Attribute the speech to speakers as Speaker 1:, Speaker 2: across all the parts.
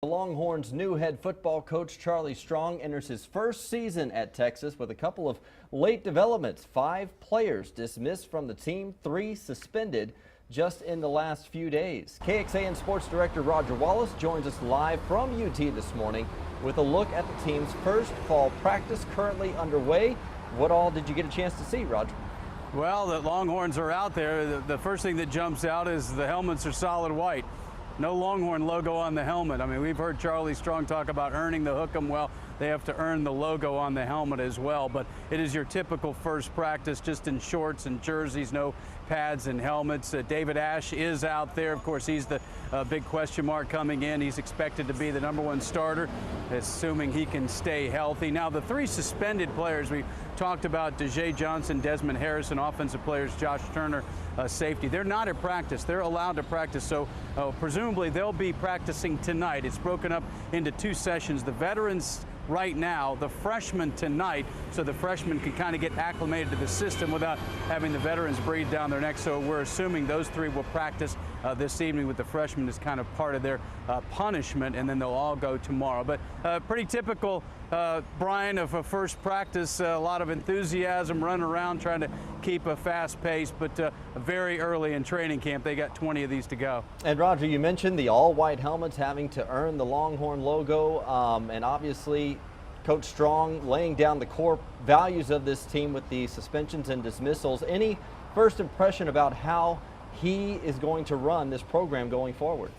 Speaker 1: The Longhorns' new head football coach Charlie Strong enters his first season at Texas with a couple of late developments. 5 players dismissed from the team, 3 suspended just in the last few days. KXAN Sports Director Roger Wallace joins us live from UT this morning with a look at the team's first fall practice currently underway. What all did you get a chance to see, Roger?
Speaker 2: Well, the Longhorns are out there. The first thing that jumps out is the helmets are solid white. No Longhorn logo on the helmet. I mean, we've heard Charlie Strong talk about earning the hook 'em. Well, they have to earn the logo on the helmet as well. But it is your typical first practice, just in shorts and jerseys, no pads and helmets. David Ash is out there. Of course, he's the big question mark coming in. He's expected to be the #1 starter, assuming he can stay healthy. Now, the 3 suspended players we talked about, DeJay Johnson, Desmond Harrison, offensive players, Josh Turner, safety. They're not at practice. They're allowed to practice, so presumably they'll be practicing tonight. It's broken up into 2 sessions. The veterans right now, the freshmen tonight, so the freshmen can kind of get acclimated to the system without having the veterans breathe down their neck. So we're assuming those 3 will practice this evening with the freshmen as kind of part of their punishment, and then they'll all go tomorrow. But pretty typical, Brian, of a first practice. A lot of enthusiasm, running around trying to keep a fast pace, but very early in training camp. They got 20 of these to go.
Speaker 1: And Roger, you mentioned the all-white helmets having to earn the Longhorn logo, and obviously Coach Strong laying down the core values of this team with the suspensions and dismissals. Any first impression about how he is going to run this program going forward?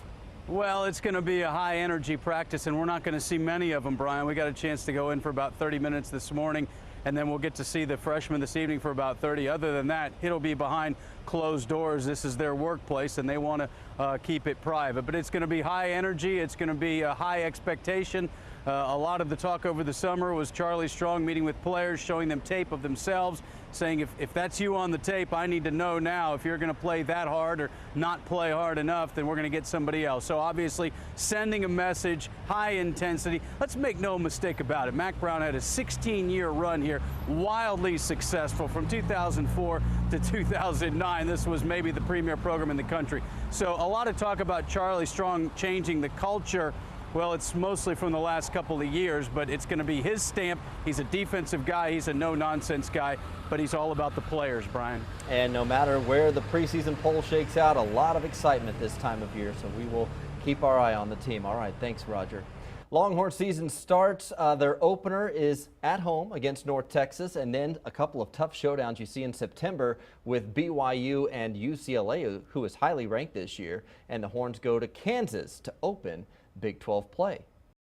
Speaker 2: Well, it's going to be a high-energy practice, and we're not going to see many of them, Brian. We got a chance to go in for about 30 minutes this morning, and then we'll get to see the freshmen this evening for about 30. Other than that, it'll be behind closed doors. This is their workplace, and they want to keep it private. But it's going to be high energy. It's going to be a high expectation. A lot of the talk over the summer was Charlie Strong meeting with players, showing them tape of themselves, saying if that's you on the tape, I need to know now if you're going to play that hard or not play hard enough, then we're going to get somebody else. So obviously sending a message, high intensity. Let's make no mistake about it. Mack Brown had a 16-year run here, wildly successful from 2004 to 2009. This was maybe the premier program in the country. So a lot of talk about Charlie Strong changing the culture. Well, it's mostly from the last couple of years, but it's going to be his stamp. He's a defensive guy. He's a no-nonsense guy, but he's all about the players, Brian.
Speaker 1: And no matter where the preseason poll shakes out, a lot of excitement this time of year, so we will keep our eye on the team. All right, thanks, Roger. Longhorn season starts. Their opener is at home against North Texas, and then a couple of tough showdowns you see in September with BYU and UCLA, who is highly ranked this year. And the Horns go to Kansas to open Big 12 play.